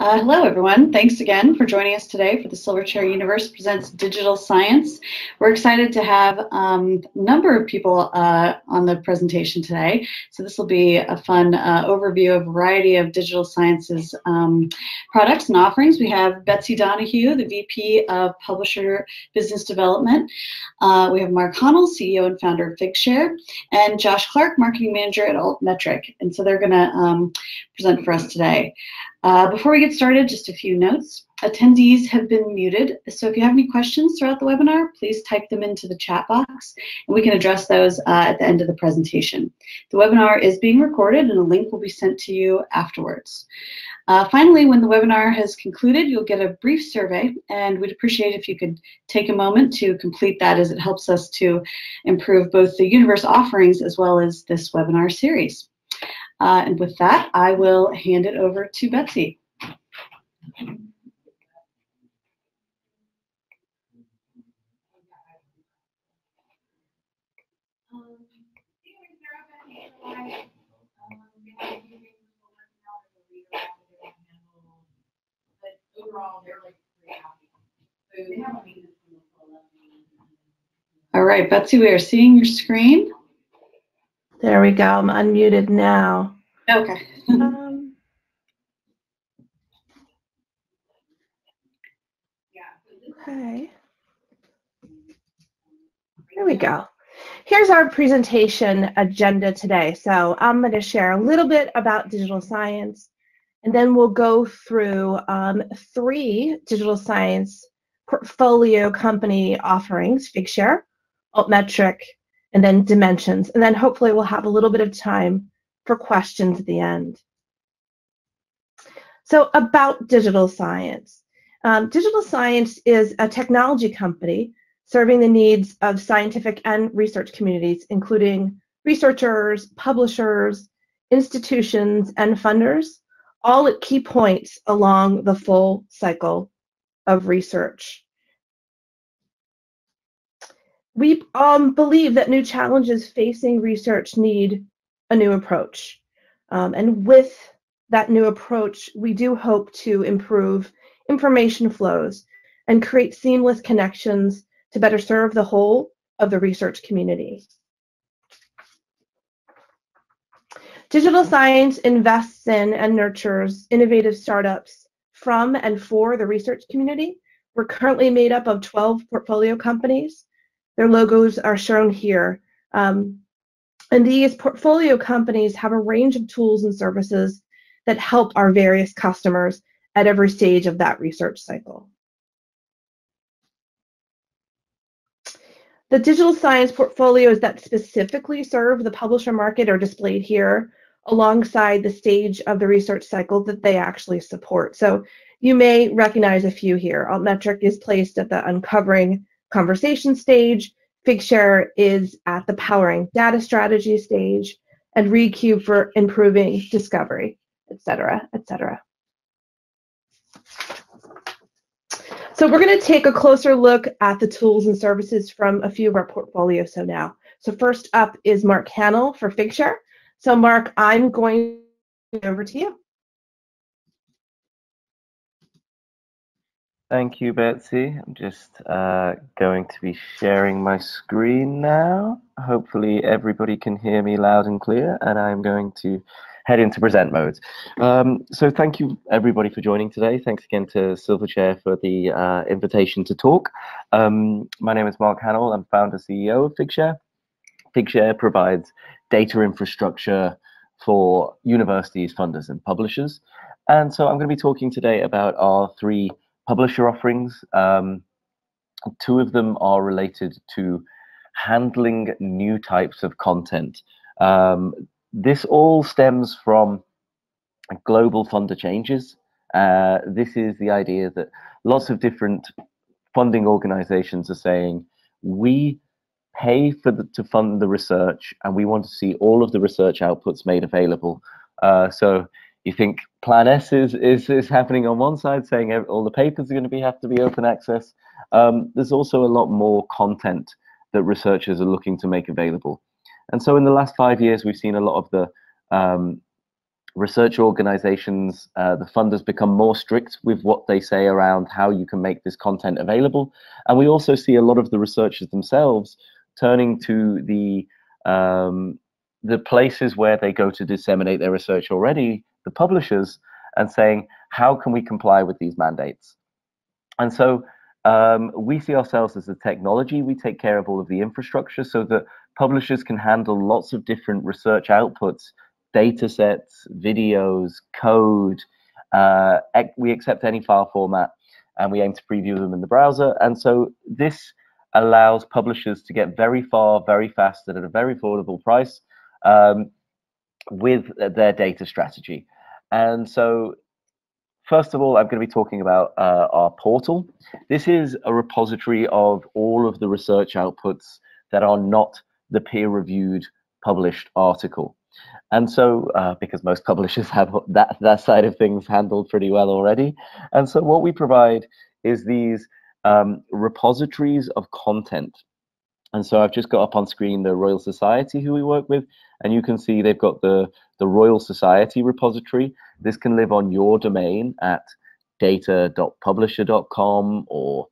Hello, everyone. Thanks again for joining us today for the Silverchair Universe Presents Digital Science. We're excited to have a number of people on the presentation today. So this will be a fun overview of a variety of digital sciences products and offerings. We have Betsy Donahue, the VP of Publisher Business Development. We have Mark Honnell, CEO and founder of Figshare, and Josh Clark, Marketing Manager at Altmetric. And so they're going to present for us today. Before we get started, just a few notes. Attendees have been muted, so if you have any questions throughout the webinar, please type them into the chat box, and we can address those at the end of the presentation. The webinar is being recorded, and a link will be sent to you afterwards. Finally, when the webinar has concluded, you'll get a brief survey, and we'd appreciate if you could take a moment to complete that, as it helps us to improve both the universe offerings as well as this webinar series. And with that, I will hand it over to Betsy. All right, Betsy, we are seeing your screen. There we go. I'm unmuted now. Okay. Okay. There we go. Here's our presentation agenda today. So I'm going to share a little bit about digital science, and then we'll go through 3 digital science portfolio company offerings: Figshare, Altmetric, and then Dimensions. And then hopefully we'll have a little bit of time for questions at the end. So about digital science. Digital science is a technology company serving the needs of scientific and research communities, including researchers, publishers, institutions, and funders, all at key points along the full cycle of research. We believe that new challenges facing research need a new approach. And with that new approach, we do hope to improve information flows and create seamless connections to better serve the whole of the research community. Digital science invests in and nurtures innovative startups from and for the research community. We're currently made up of 12 portfolio companies. Their logos are shown here. And these portfolio companies have a range of tools and services that help our various customers at every stage of that research cycle. The digital science portfolios that specifically serve the publisher market are displayed here alongside the stage of the research cycle that they actually support. So you may recognize a few here. Altmetric is placed at the uncovering conversation stage, Figshare is at the powering data strategy stage, and ReadCube for improving discovery, etc., etc. So we're going to take a closer look at the tools and services from a few of our portfolios now. So first up is Mark Honnell for Figshare. So Mark, I'm going over to you. Thank you, Betsy. I'm just going to be sharing my screen now. Hopefully everybody can hear me loud and clear, and I'm going to head into present mode. So thank you everybody for joining today. Thanks again to Silverchair for the invitation to talk. My name is Mark Honnell. I'm founder CEO of Figshare. Figshare provides data infrastructure for universities, funders, and publishers. And so I'm going to be talking today about our 3 publisher offerings. 2 of them are related to handling new types of content. This all stems from global funder changes. This is the idea that lots of different funding organizations are saying, we pay to fund the research, and we want to see all of the research outputs made available. So you think Plan S is happening on one side, saying all the papers are going to have to be open access. There's also a lot more content that researchers are looking to make available. And so in the last 5 years, we've seen a lot of the research organizations, the funders become more strict with what they say around how you can make this content available. And we also see a lot of the researchers themselves turning to the places where they go to disseminate their research already, the publishers, and saying, how can we comply with these mandates? And so we see ourselves as a technology. We take care of all of the infrastructure so that publishers can handle lots of different research outputs, data sets, videos, code. We accept any file format, and we aim to preview them in the browser. And so this allows publishers to get very far, very fast, and at a very affordable price with their data strategy. And so first of all, I'm going to be talking about our portal. This is a repository of all of the research outputs that are not the peer-reviewed published article. And so, because most publishers have that side of things handled pretty well already. And so what we provide is these repositories of content. And so I've just got up on screen the Royal Society who we work with, and you can see they've got the Royal Society repository. This can live on your domain at data.publisher.com or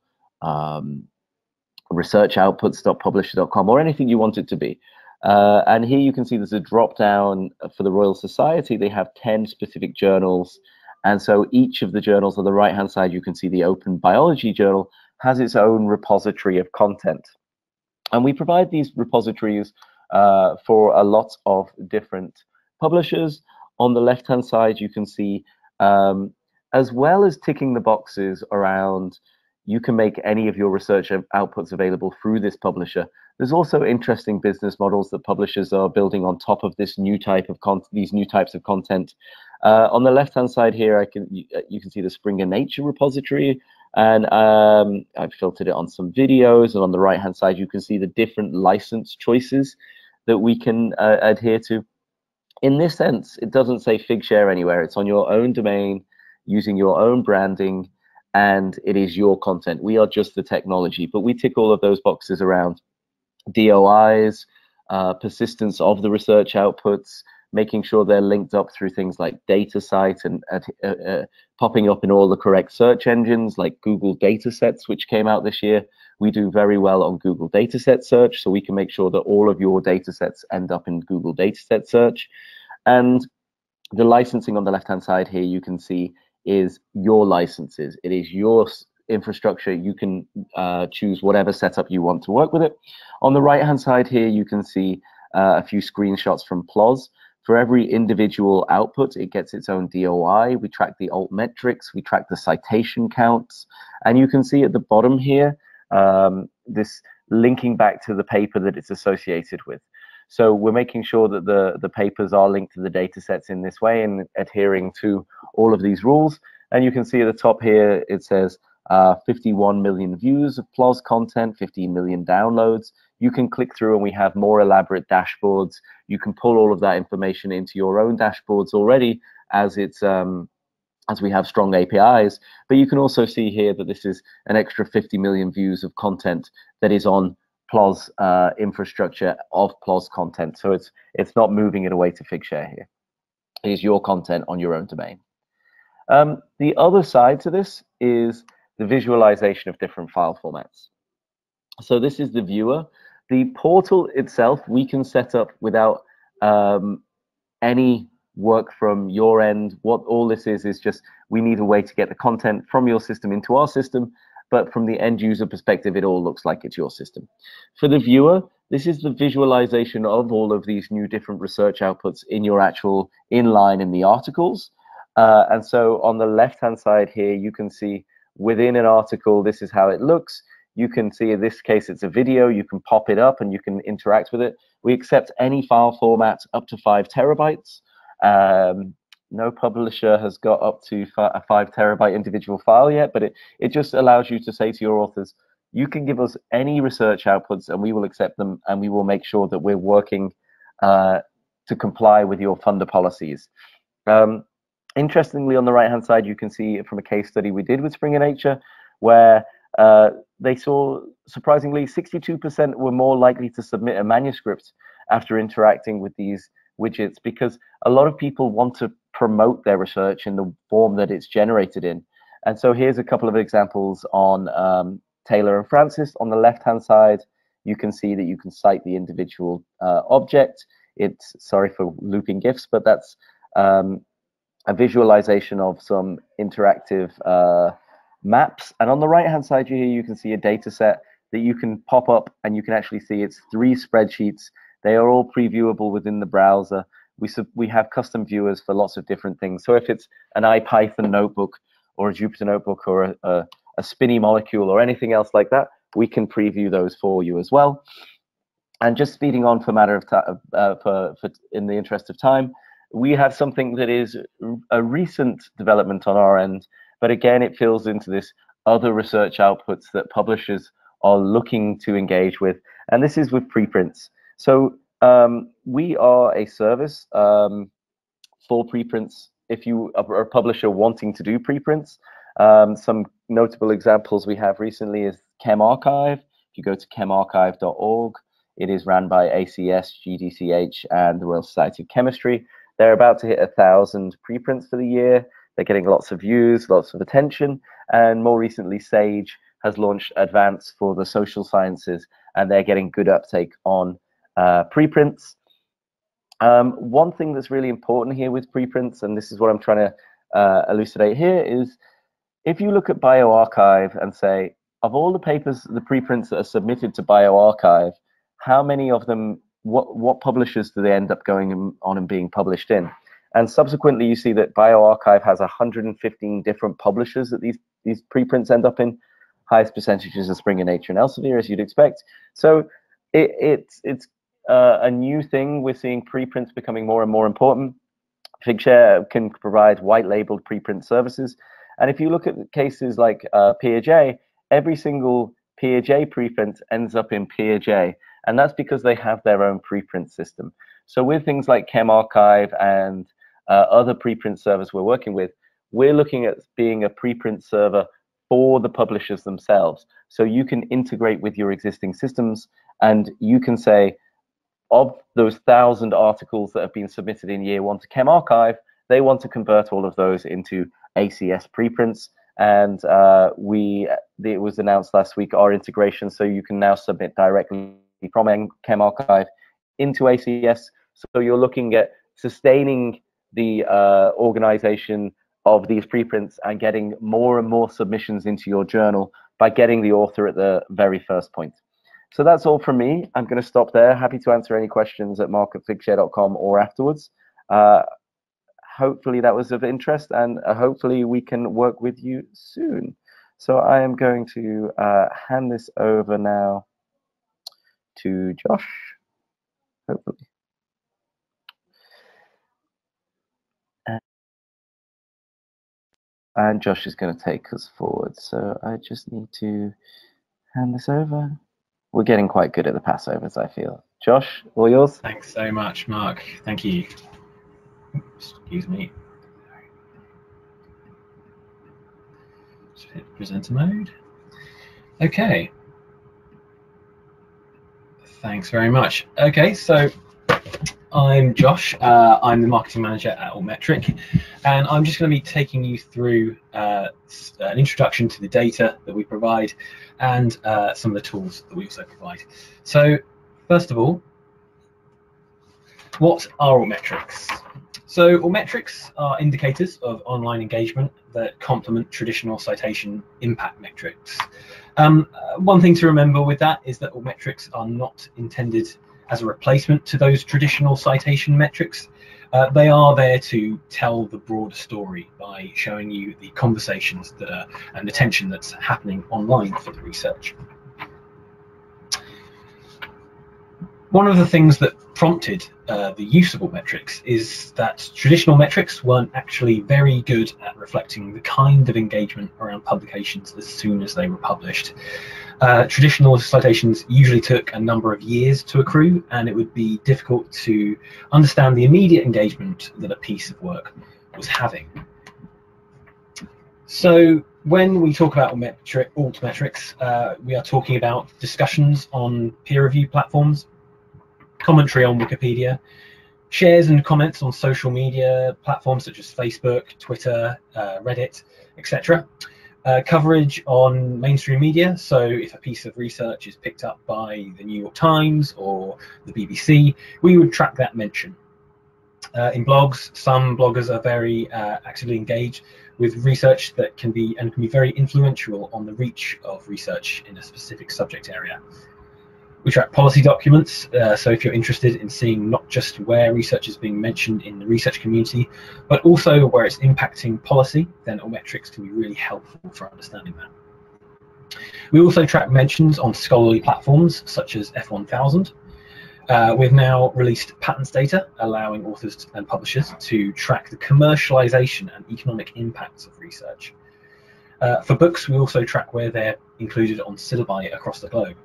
researchoutputs.publisher.com or anything you want it to be. And here you can see there's a drop down for the Royal Society. They have 10 specific journals. And so each of the journals on the right-hand side, you can see the Open Biology Journal has its own repository of content. And we provide these repositories for a lot of different publishers. On the left-hand side, you can see, as well as ticking the boxes around, you can make any of your research outputs available through this publisher. There's also interesting business models that publishers are building on top of this new type of these new types of content. On the left-hand side here, you can see the Springer Nature repository. And I've filtered it on some videos, and on the right-hand side, you can see the different license choices that we can adhere to. In this sense, it doesn't say Figshare anywhere. It's on your own domain, using your own branding, and it is your content. We are just the technology, but we tick all of those boxes around DOIs, persistence of the research outputs, making sure they're linked up through things like DataCite and popping up in all the correct search engines like Google Datasets, which came out this year. We do very well on Google Dataset search, so we can make sure that all of your datasets end up in Google Dataset search. And the licensing on the left-hand side here, you can see, is your licenses. It is your infrastructure. You can choose whatever setup you want to work with it. On the right-hand side here, you can see a few screenshots from PLOS. For every individual output, it gets its own DOI. We track the altmetrics, we track the citation counts, and you can see at the bottom here, this linking back to the paper that it's associated with. So we're making sure that the papers are linked to the data sets in this way and adhering to all of these rules. And you can see at the top here, it says 51 million views of PLOS content, 15 million downloads. You can click through and we have more elaborate dashboards. You can pull all of that information into your own dashboards already as it's as we have strong APIs. But you can also see here that this is an extra 50 million views of content that is on PLOS infrastructure of PLOS content. So it's not moving it away to Figshare here. It is your content on your own domain. The other side to this is the visualization of different file formats. So this is the viewer. The portal itself, we can set up without any work from your end. What all this is just, we need a way to get the content from your system into our system, but from the end user perspective, it all looks like it's your system. For the viewer, this is the visualization of all of these new different research outputs in your actual inline in the articles. And so on the left-hand side here, you can see within an article, this is how it looks. You can see in this case, it's a video. You can pop it up and you can interact with it. We accept any file format up to 5 terabytes. No publisher has got up to a 5 terabyte individual file yet, but it just allows you to say to your authors, you can give us any research outputs and we will accept them, and we will make sure that we're working to comply with your funder policies. Interestingly, on the right-hand side, you can see from a case study we did with Springer Nature, where they saw, surprisingly, 62% were more likely to submit a manuscript after interacting with these widgets, because a lot of people want to promote their research in the form that it's generated in. And so here's a couple of examples on Taylor and Francis. On the left-hand side, you can see that you can cite the individual object. It's, sorry for looping GIFs, but that's a visualization of some interactive maps. And on the right-hand side here, you can see a data set that you can pop up, and you can actually see it's 3 spreadsheets. They are all previewable within the browser. We have custom viewers for lots of different things. So if it's an IPython notebook or a Jupyter notebook or a spinny molecule or anything else like that, we can preview those for you as well. And just speeding on for matter of time, in the interest of time, we have something that is a recent development on our end, but again, it fills into this other research outputs that publishers are looking to engage with, and this is with preprints. So we are a service for preprints. If you are a publisher wanting to do preprints, some notable examples we have recently is ChemArchive. If you go to chemarchive.org, it is ran by ACS, GDCH, and the Royal Society of Chemistry. They're about to hit 1,000 preprints for the year. They're getting lots of views, lots of attention, and more recently, Sage has launched Advance for the social sciences, and they're getting good uptake on preprints. One thing that's really important here with preprints, and this is what I'm trying to elucidate here, is if you look at bioRxiv and say, of all the papers, the preprints that are submitted to bioRxiv, how many of them, what publishers do they end up going on and being published in? And subsequently, you see that bioRxiv has 115 different publishers that these preprints end up in. Highest percentages are Springer, Nature, and Elsevier, as you'd expect. So it's a new thing. We're seeing preprints becoming more and more important. Figshare can provide white-labeled preprint services. And if you look at cases like PeerJ, every single PeerJ preprint ends up in PeerJ. And that's because they have their own preprint system. So with things like ChemArchive and other preprint servers we're working with, we're looking at being a preprint server for the publishers themselves. So you can integrate with your existing systems, and you can say, of those 1,000 articles that have been submitted in year 1 to ChemArchive, they want to convert all of those into ACS preprints. And it was announced last week, our integration, so you can now submit directly from ChemArchive into ACS. So you're looking at sustaining the organization of these preprints and getting more and more submissions into your journal by getting the author at the very first point. So that's all from me. I'm going to stop there. Happy to answer any questions at mark@figshare.com or afterwards. Hopefully that was of interest, and hopefully we can work with you soon. So I am going to hand this over now to Josh, hopefully. And Josh is going to take us forward. So I just need to hand this over. We're getting quite good at the passovers, I feel. Josh, all yours. Thanks so much, Mark. Thank you. Excuse me. Just hit presenter mode. Okay. Thanks very much. Okay, so I'm Josh. I'm the marketing manager at Altmetric, and I'm just going to be taking you through an introduction to the data that we provide and some of the tools that we also provide. So first of all, what are Altmetrics? So Altmetrics are indicators of online engagement that complement traditional citation impact metrics. One thing to remember with that is that Altmetrics are not intended as a replacement to those traditional citation metrics. They are there to tell the broader story by showing you the conversations that are and the tension that's happening online for the research. One of the things that prompted the use of Altmetrics is that traditional metrics weren't actually very good at reflecting the kind of engagement around publications as soon as they were published. Traditional citations usually took a number of years to accrue, and it would be difficult to understand the immediate engagement that a piece of work was having. So when we talk about Altmetrics, we are talking about discussions on peer review platforms, commentary on Wikipedia, Shares and comments on social media platforms such as Facebook, Twitter, Reddit, etc. Coverage on mainstream media, so if a piece of research is picked up by the New York Times or the BBC, we would track that mention. In blogs, some bloggers are very actively engaged with research that can be very influential on the reach of research in a specific subject area. We track policy documents, so if you're interested in seeing not just where research is being mentioned in the research community, but also where it's impacting policy, then Altmetrics can be really helpful for understanding that. We also track mentions on scholarly platforms such as F1000. We've now released patents data, allowing authors and publishers to track the commercialization and economic impacts of research. For books, we also track where they're included on syllabi across the globe.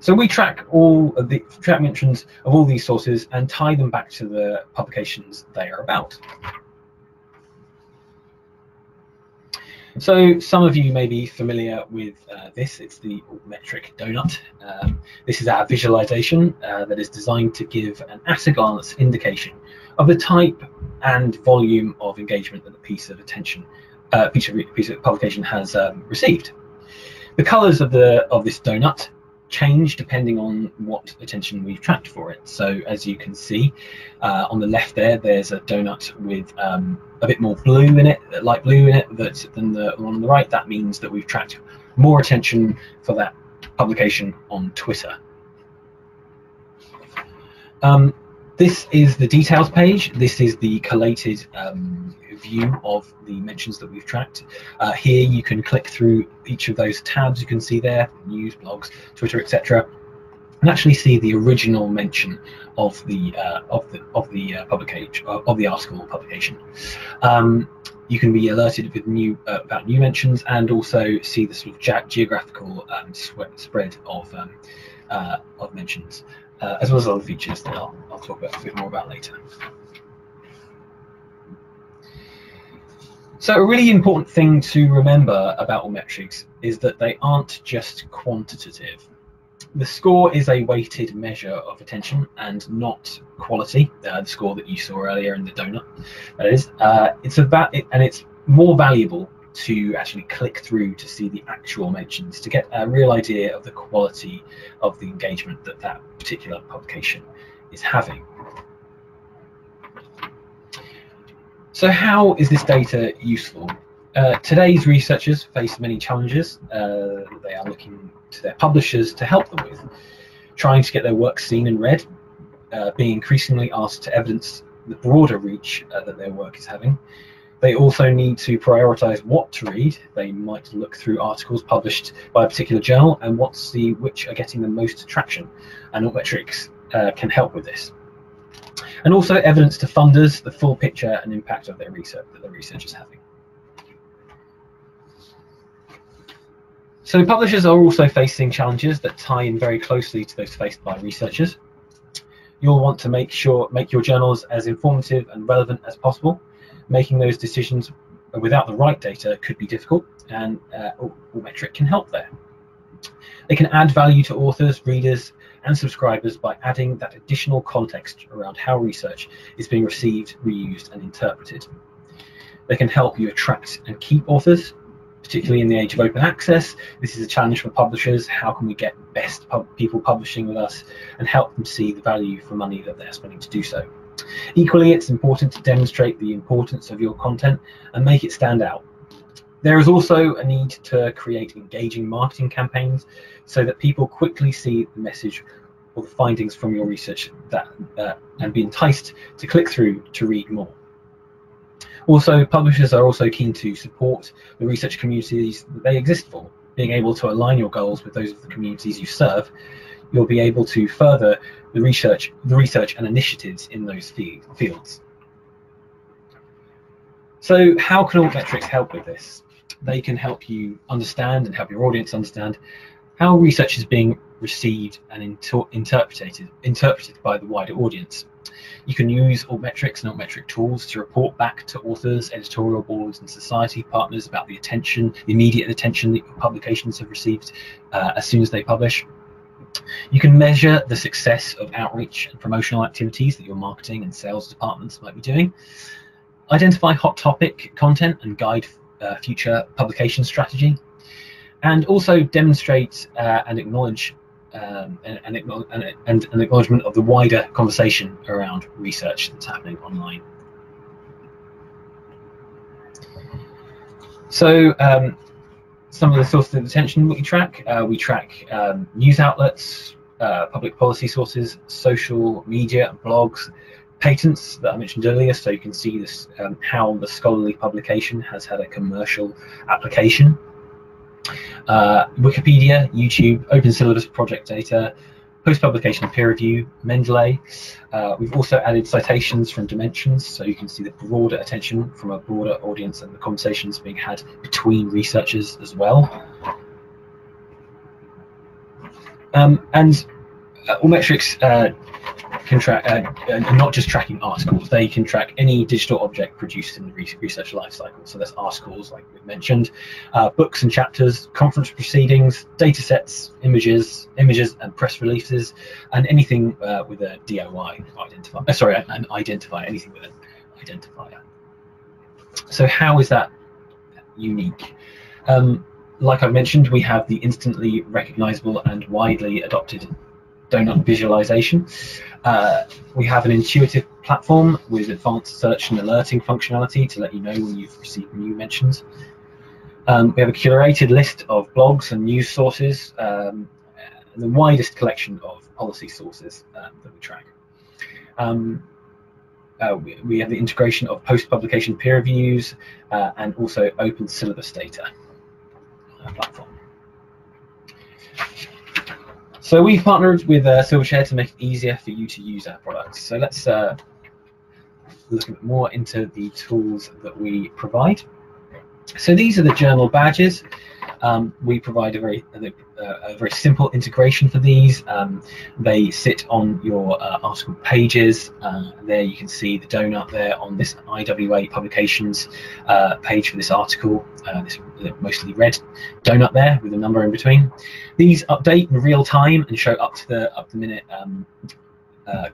So we track mentions of all these sources and tie them back to the publications they are about. So some of you may be familiar with this. It's the Altmetric donut. This is our visualization that is designed to give an at-a-glance indication of the type and volume of engagement that a piece of publication has received. The colors of this donut change depending on what attention we've tracked for it. So as you can see on the left there's a donut with a bit more blue in it, light blue in it, than the one on the right. That means that we've tracked more attention for that publication on Twitter. This is the details page. This is the collated view of the mentions that we've tracked. Here you can click through each of those tabs you can see there, news, blogs, Twitter, etc., and actually see the original mention of the publication, of the article or publication. You can be alerted with about new mentions, and also see the sort of geographical spread of mentions, as well as other features that I'll talk a bit more about later. So a really important thing to remember about Altmetrics is that they aren't just quantitative. The score is a weighted measure of attention and not quality. The score that you saw earlier in the donut, that is, it's more valuable to actually click through to see the actual mentions to get a real idea of the quality of the engagement that that particular publication is having. So how is this data useful? Today's researchers face many challenges that they are looking to their publishers to help them with, trying to get their work seen and read, being increasingly asked to evidence the broader reach that their work is having. They also need to prioritize what to read. They might look through articles published by a particular journal and see which are getting the most traction, and Altmetrics can help with this. And also evidence to funders the full picture and impact of their research that the research is having. So publishers are also facing challenges that tie in very closely to those faced by researchers. You'll want to make your journals as informative and relevant as possible. Making those decisions without the right data could be difficult, and Altmetric can help there. They can add value to authors, readers, and subscribers by adding that additional context around how research is being received, reused, and interpreted. They can help you attract and keep authors, particularly in the age of open access. This is a challenge for publishers. How can we get best people publishing with us and help them see the value for money that they're spending to do so? Equally, it's important to demonstrate the importance of your content and make it stand out. There is also a need to create engaging marketing campaigns so that people quickly see the message or the findings from your research and be enticed to click through to read more. Also, publishers are also keen to support the research communities that they exist for. Being able to align your goals with those of the communities you serve, you'll be able to further the research and initiatives in those fields. So how can Altmetrics help with this? They can help you understand and help your audience understand how research is being received and interpreted by the wider audience. You can use Altmetrics and Altmetric tools to report back to authors, editorial boards, and society partners about the immediate attention that your publications have received as soon as they publish. You can measure the success of outreach and promotional activities that your marketing and sales departments might be doing. Identify hot topic content and guide future publication strategy. And also demonstrate and acknowledge an acknowledgement of the wider conversation around research that's happening online. So some of the sources of attention we track news outlets, public policy sources, social media, blogs, patents that I mentioned earlier, so you can see this how the scholarly publication has had a commercial application. Wikipedia, YouTube, open syllabus project data, post-publication peer review, Mendeley. We've also added citations from Dimensions, so you can see the broader attention from a broader audience and the conversations being had between researchers as well. And Altmetrics can track, not just tracking articles, they can track any digital object produced in the research lifecycle. So there's articles, like we've mentioned, books and chapters, conference proceedings, data sets, images and press releases, and anything with a DOI identifier, an identifier, anything with an identifier. So how is that unique? Like I mentioned, we have the instantly recognizable and widely adopted donut visualization. We have an intuitive platform with advanced search and alerting functionality to let you know when you've received new mentions. We have a curated list of blogs and news sources, and the widest collection of policy sources that we track. We have the integration of post-publication peer reviews and also open syllabus data platform. So we've partnered with Silverchair to make it easier for you to use our products. So let's look a bit more into the tools that we provide. So these are the journal badges. We provide a very simple integration for these. They sit on your article pages. There you can see the donut there on this IWA publications page for this article. This mostly red donut there with a number in between. These update in real time and show up to the minute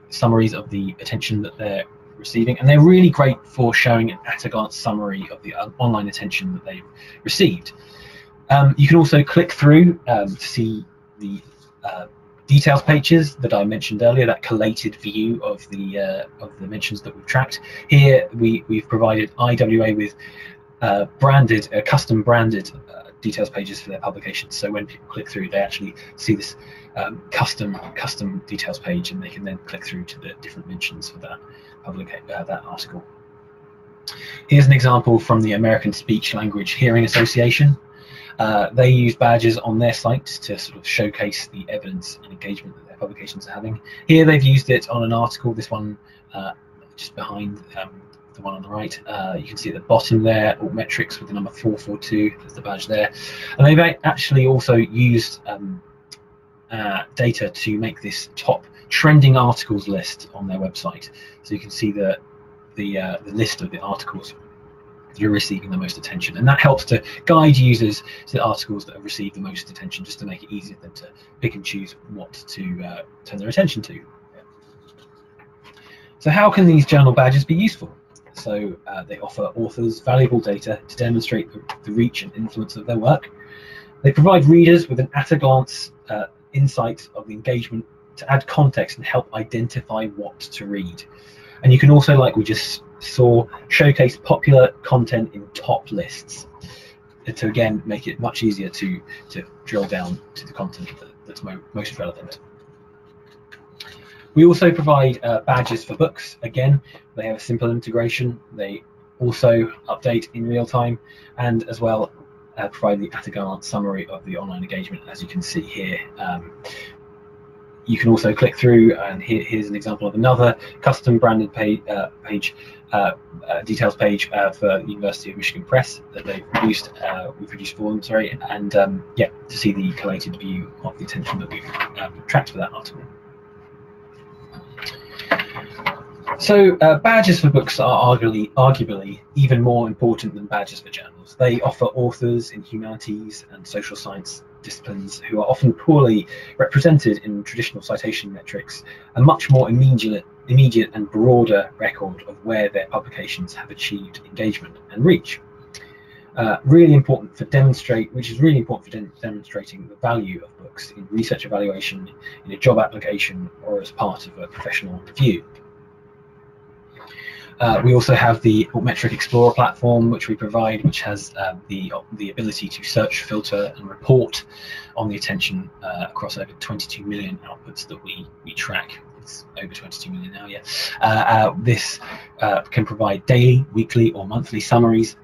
summaries of the attention that they're receiving, and they're really great for showing an at-a-glance summary of the online attention that they've received. You can also click through to see the details pages that I mentioned earlier, that collated view of the mentions that we've tracked. Here we've provided IWA with custom branded details pages for their publications. So when people click through, they actually see this custom details page, and they can then click through to the different mentions for that that article. Here's an example from the American Speech Language Hearing Association. They use badges on their site to sort of showcase the evidence and engagement that their publications are having. Here they've used it on an article, this one just behind the one on the right. You can see at the bottom there, Altmetrics with the number 442, there's the badge there. And they've actually also used data to make this top trending articles list on their website. So you can see the list of the articles that are receiving the most attention, and that helps to guide users to the articles that have received the most attention, just to make it easier for them to pick and choose what to turn their attention to. So how can these journal badges be useful? So they offer authors valuable data to demonstrate the reach and influence of their work. They provide readers with an at-a-glance insight of the engagement to add context and help identify what to read. And you can also, like we just saw, showcase popular content in top lists to again make it much easier to drill down to the content that's most relevant. We also provide badges for books. Again, they have a simple integration. They also update in real time, and as well provide the at-a-glance summary of the online engagement, as you can see here. You can also click through, and here's an example of another custom branded details page for the University of Michigan Press that they've produced. We produced for them, sorry, and yeah, to see the collated view of the attention that we've tracked for that article. So badges for books are arguably even more important than badges for journals. They offer authors in humanities and social science disciplines who are often poorly represented in traditional citation metrics a much more immediate and broader record of where their publications have achieved engagement and reach. Really important for demonstrating the value of books in research evaluation, in a job application, or as part of a professional review. We also have the Altmetric Explorer platform, which we provide, which has the ability to search, filter, and report on the attention across over 22 million outputs that we track. It's over 22 million now, yeah. This can provide daily, weekly, or monthly summaries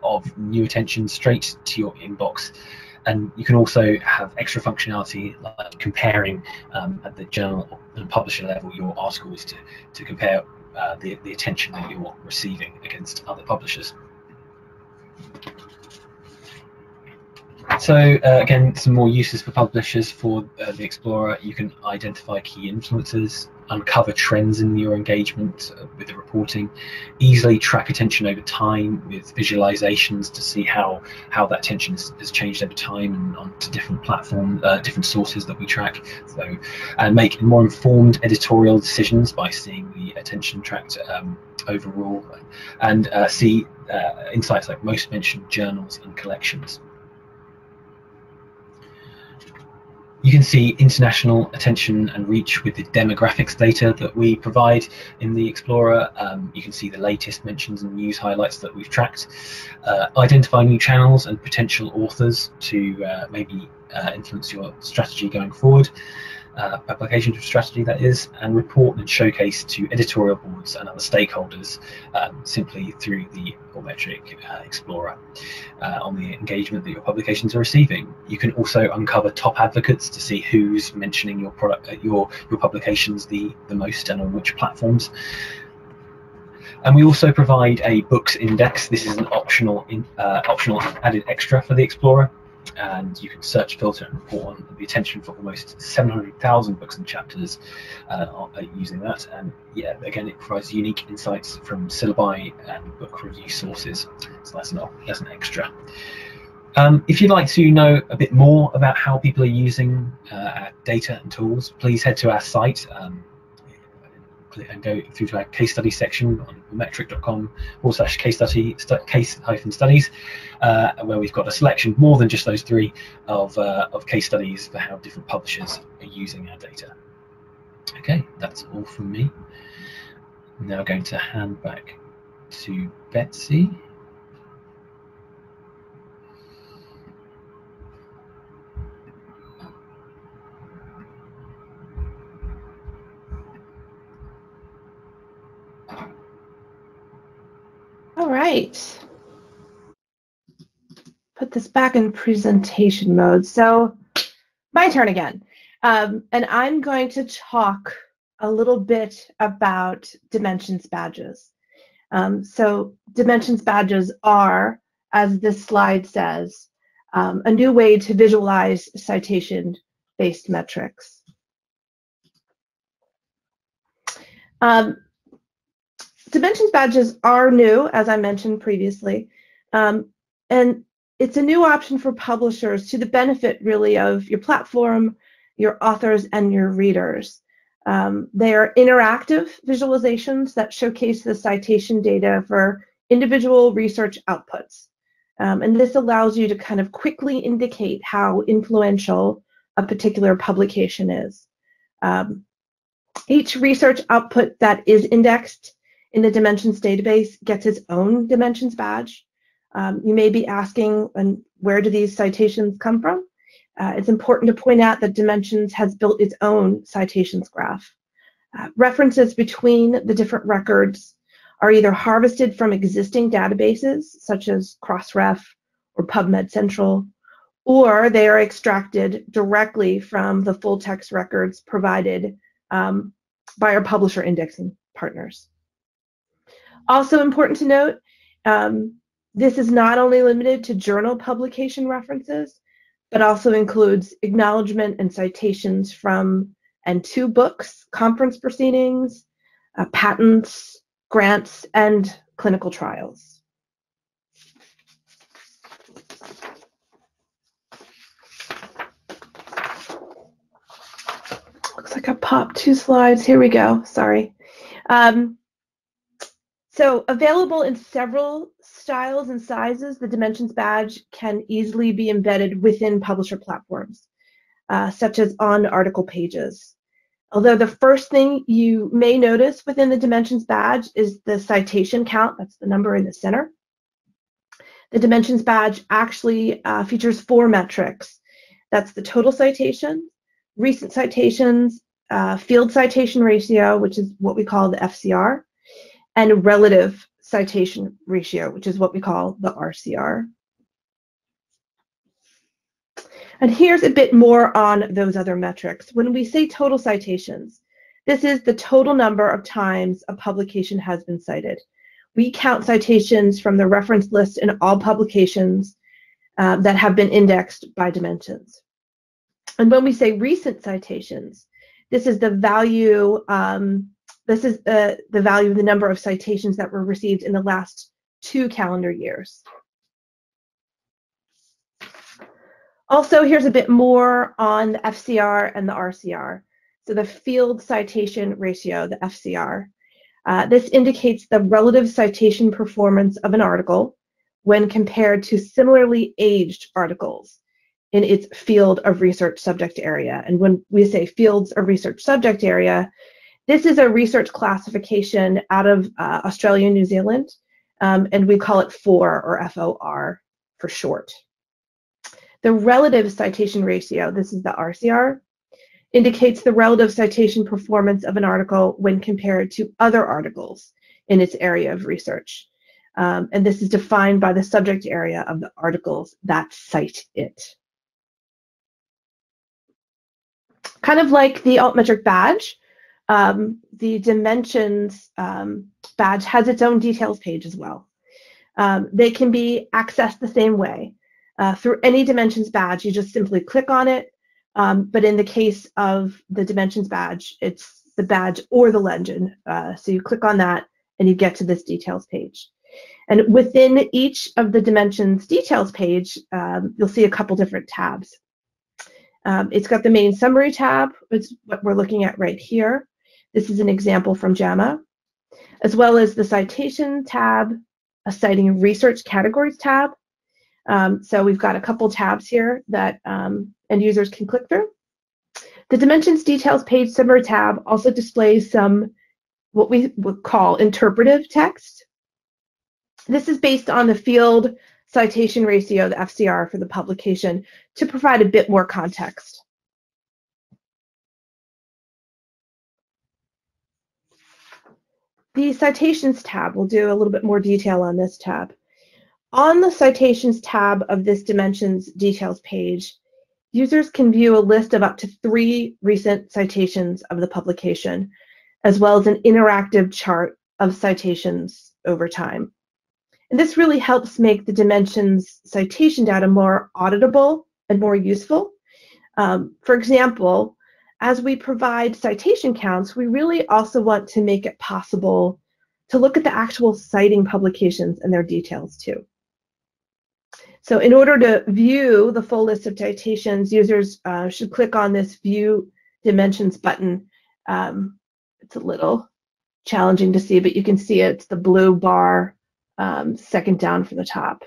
of new attention straight to your inbox. And you can also have extra functionality like comparing at the journal and publisher level your articles to compare the attention that you're receiving against other publishers. So again, some more uses for publishers for the Explorer. You can identify key influencers, uncover trends in your engagement with the reporting, easily track attention over time with visualizations to see how that attention has changed over time and onto different platforms, different sources that we track. So, and make more informed editorial decisions by seeing the attention tracked overall, and see insights like most mentioned journals and collections. You can see international attention and reach with the demographics data that we provide in the Explorer. You can see the latest mentions and news highlights that we've tracked. Identify new channels and potential authors to maybe influence your strategy going forward. Application strategy, that is, and report and showcase to editorial boards and other stakeholders simply through the Altmetric Explorer on the engagement that your publications are receiving. You can also uncover top advocates to see who's mentioning your product, your publications the most, and on which platforms. And we also provide a books index. This is an optional added extra for the Explorer. And you can search, filter, and report on the attention for almost 700,000 books and chapters using that. And yeah, again, it provides unique insights from syllabi and book review sources. So that's an extra. If you'd like to know a bit more about how people are using our data and tools, please head to our site and go through to our case study section on metric.com/case-studies, where we've got a selection, more than just those three, of case studies for how different publishers are using our data. Okay, that's all from me. I'm now going to hand back to Betsy. All right. Put this back in presentation mode. So my turn again. And I'm going to talk a little bit about dimensions badges. So dimensions badges are, as this slide says, a new way to visualize citation-based metrics. Dimensions badges are new, as I mentioned previously, and it's a new option for publishers to the benefit really of your platform, your authors, and your readers. They are interactive visualizations that showcase the citation data for individual research outputs. And this allows you to kind of quickly indicate how influential a particular publication is. Each research output that is indexed in the Dimensions database gets its own Dimensions badge. You may be asking, where do these citations come from? It's important to point out that Dimensions has built its own citations graph. References between the different records are either harvested from existing databases, such as Crossref or PubMed Central, or they are extracted directly from the full text records provided by our publisher indexing partners. Also important to note, this is not only limited to journal publication references, but also includes acknowledgement and citations from and to books, conference proceedings, patents, grants, and clinical trials. Looks like I popped 2 slides. Here we go. Sorry. So available in several styles and sizes, the Dimensions badge can easily be embedded within publisher platforms, such as on article pages. Although the first thing you may notice within the Dimensions badge is the citation count. That's the number in the center. The Dimensions badge actually features 4 metrics. That's the total citation, recent citations, field citation ratio, which is what we call the FCR, and relative citation ratio, which is what we call the RCR. And here's a bit more on those other metrics. When we say total citations, this is the total number of times a publication has been cited. We count citations from the reference list in all publications that have been indexed by Dimensions. And when we say recent citations, this is the value. This is the value of the number of citations that were received in the last 2 calendar years. Also, here's a bit more on the FCR and the RCR. So the field citation ratio, the FCR. This indicates the relative citation performance of an article when compared to similarly aged articles in its field of research subject area. And when we say fields of research subject area, this is a research classification out of Australia and New Zealand, and we call it FOR, or FOR for short. The relative citation ratio, this is the RCR, indicates the relative citation performance of an article when compared to other articles in its area of research. And this is defined by the subject area of the articles that cite it. Kind of like the Altmetric badge, the Dimensions badge has its own details page as well. They can be accessed the same way. Through any Dimensions badge, you just simply click on it. But in the case of the Dimensions badge, it's the badge or the legend. So you click on that and you get to this details page. And within each of the Dimensions details page, you'll see a couple different tabs. It's got the main summary tab, which is what we're looking at right here. This is an example from JAMA, as well as the citation tab, a citing research categories tab. So we've got a couple tabs here that end users can click through. The Dimensions details page summary tab also displays some what we would call interpretive text. This is based on the field citation ratio, the FCR, for the publication to provide a bit more context. The Citations tab, we'll do a little bit more detail on this tab. On the Citations tab of this Dimensions details page, users can view a list of up to 3 recent citations of the publication, as well as an interactive chart of citations over time. And this really helps make the Dimensions citation data more auditable and more useful. For example, as we provide citation counts, we really also want to make it possible to look at the actual citing publications and their details too. So in order to view the full list of citations, users should click on this View Dimensions button. It's a little challenging to see, but you can see it's the blue bar second down from the top.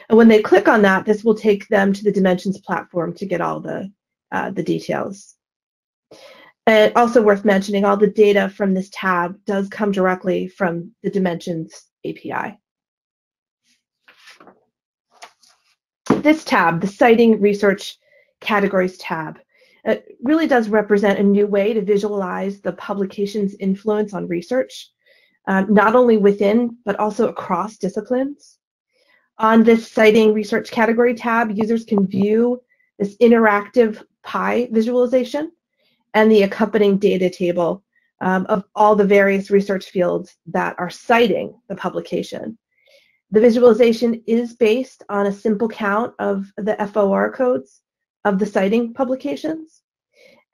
And when they click on that, this will take them to the Dimensions platform to get all the details. And also worth mentioning, all the data from this tab does come directly from the Dimensions API. This tab, the Citing Research Categories tab, it really does represent a new way to visualize the publication's influence on research, not only within, but also across disciplines. On this Citing Research Category tab, users can view this interactive pie visualization and the accompanying data table of all the various research fields that are citing the publication. The visualization is based on a simple count of the FOR codes of the citing publications.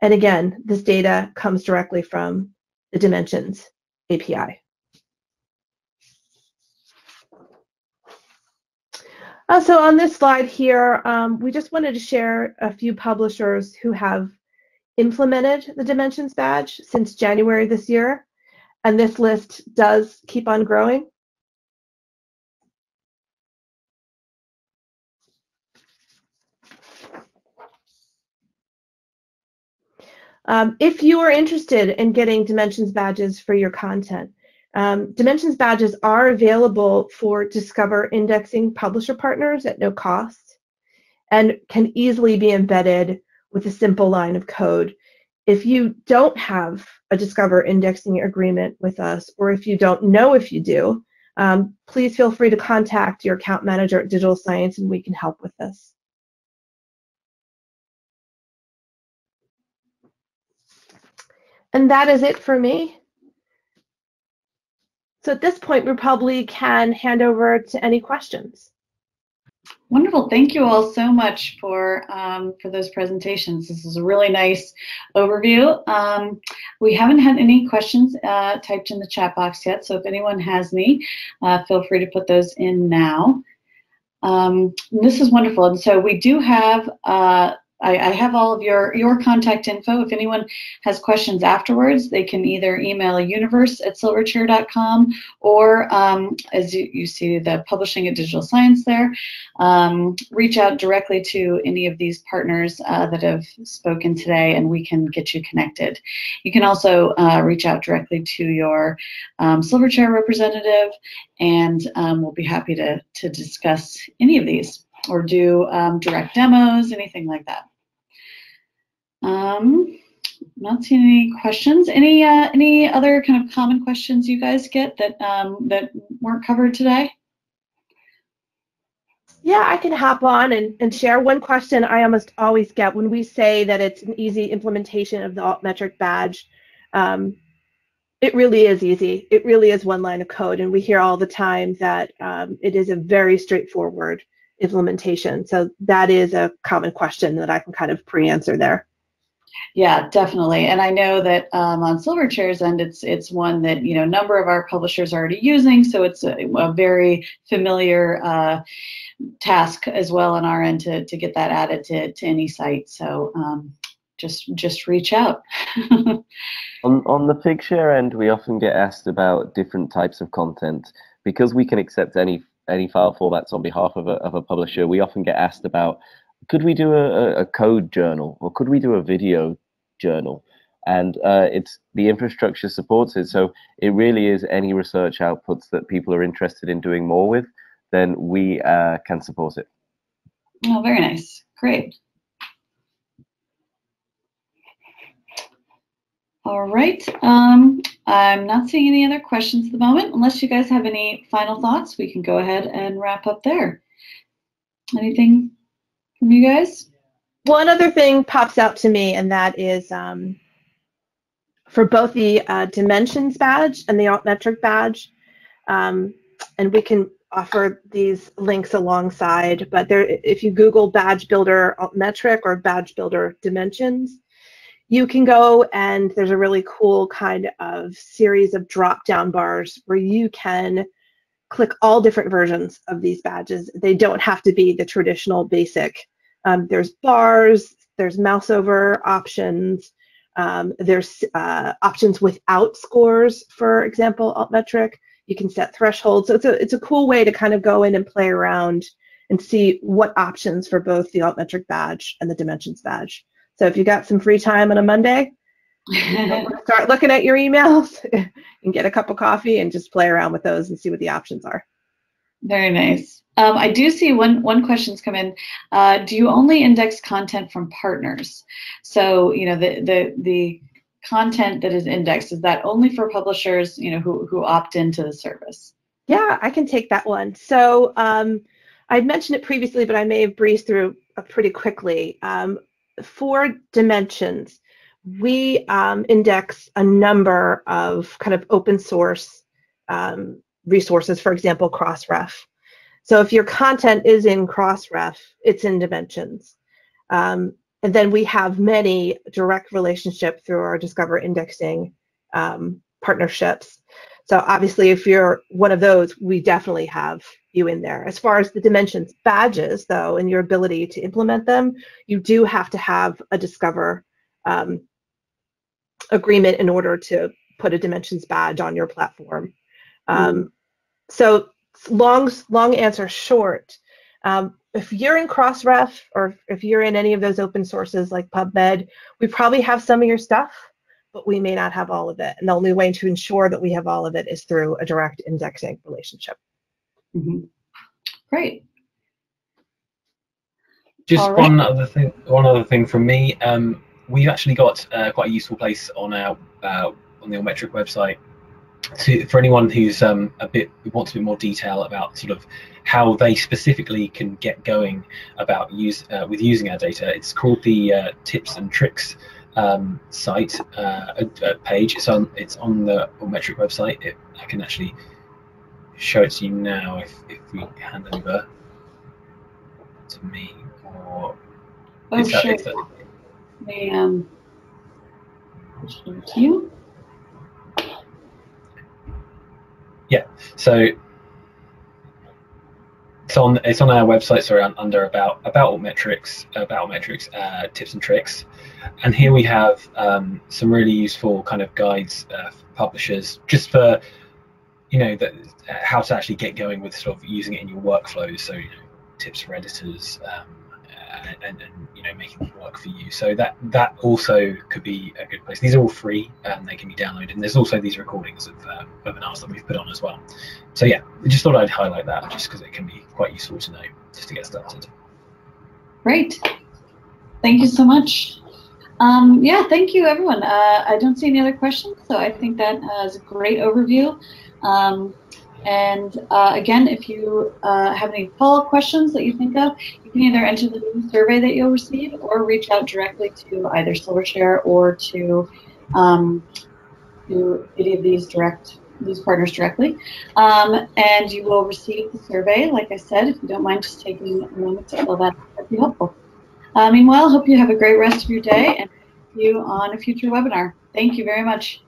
And again, this data comes directly from the Dimensions API. So on this slide here, we just wanted to share a few publishers who have implemented the Dimensions badge since January this year, and this list does keep on growing. If you are interested in getting Dimensions badges for your content, Dimensions badges are available for Discover indexing publisher partners at no cost and can easily be embedded with a simple line of code. If you don't have a Discover indexing agreement with us, or if you don't know if you do, please feel free to contact your account manager at Digital Science and we can help with this. And that is it for me. So at this point, we probably can hand over to any questions. Wonderful. Thank you all so much for those presentations. This is a really nice overview. We haven't had any questions typed in the chat box yet, so if anyone has any, feel free to put those in now. This is wonderful. And so we do have, I have all of your contact info. If anyone has questions afterwards, they can either email universe@silverchair.com or, as you see the publishing at Digital Science there, reach out directly to any of these partners that have spoken today and we can get you connected. You can also reach out directly to your Silverchair representative and we'll be happy to discuss any of these or do direct demos, anything like that. Not seeing any questions. Any other kind of common questions you guys get that that weren't covered today? Yeah, I can hop on and share. One question I almost always get when we say that it's an easy implementation of the Altmetric badge, it really is easy. It really is one line of code, and we hear all the time that it is a very straightforward implementation. So that is a common question that I can kind of pre-answer there. Yeah, definitely. And I know that on Silverchair's end, it's one that a number of our publishers are already using. So it's a very familiar task as well on our end to get that added to any site. So just reach out. On the Figshare end, we often get asked about different types of content because we can accept any file formats on behalf of a publisher. We often get asked about, could we do a code journal or could we do a video journal? And it's the infrastructure supports it, so it really is any research outputs that people are interested in doing more with, then we can support it. Oh, very nice. Great. All right. I'm not seeing any other questions at the moment. Unless you guys have any final thoughts, we can go ahead and wrap up there. Anything from you guys? One other thing pops out to me, and that is for both the Dimensions badge and the Altmetric badge, and we can offer these links alongside, but if you Google Badge Builder Altmetric or Badge Builder Dimensions, you can go and there's a really cool kind of series of drop-down bars where you can click all different versions of these badges. They don't have to be the traditional basic. There's bars, there's mouse over options, there's options without scores, for example, Altmetric. You can set thresholds. So it's a cool way to kind of go in and play around and see what options for both the Altmetric badge and the Dimensions badge. So if you got some free time on a Monday, start looking at your emails and get a cup of coffee and just play around with those and see what the options are. Very nice. I do see one question's come in. Do you only index content from partners? So the content that is indexed, is that only for publishers who opt into the service? Yeah, I can take that one. So I mentioned it previously, but I may have breezed through pretty quickly. For Dimensions, we index a number of kind of open source resources, for example, Crossref. So if your content is in Crossref, it's in Dimensions. And then we have many direct relationships through our Discover indexing partnerships. So obviously, if you're one of those, we definitely have you in there. As far as the Dimensions badges, though, and your ability to implement them, you do have to have a Discover agreement in order to put a dimensions badge on your platform. So long answer short, if you're in Crossref or if you're in any of those open sources like PubMed, we probably have some of your stuff, but we may not have all of it. And the only way to ensure that we have all of it is through a direct indexing relationship. Great. Just one other thing from me. We've actually got quite a useful place on our on the Altmetric website for anyone who's wants a bit more detail about sort of how they specifically can get going about with using our data. It's called the Tips and Tricks site page. It's on the Altmetric website. I can actually show it to you now if we hand over to me. Or sure. You? Yeah, so it's on our website. Sorry, under about Altmetrics, tips and tricks, and here we have some really useful kind of guides for publishers, just for how to actually get going with sort of using it in your workflows. So tips for editors. And making it work for you. So that also could be a good place. These are all free and they can be downloaded. And there's also these recordings of webinars that we've put on as well. So yeah, I just thought I'd highlight that just because it can be quite useful to know just to get started. Great. Thank you so much. Yeah, thank you everyone. I don't see any other questions, so I think that is a great overview. Again, if you have any follow-up questions that you think of, you can either enter the new survey that you'll receive or reach out directly to either Silverchair or to any of these partners directly. And you will receive the survey, like I said. If you don't mind just taking a moment to fill that out, that'd be helpful. Meanwhile, hope you have a great rest of your day and see you on a future webinar. Thank you very much.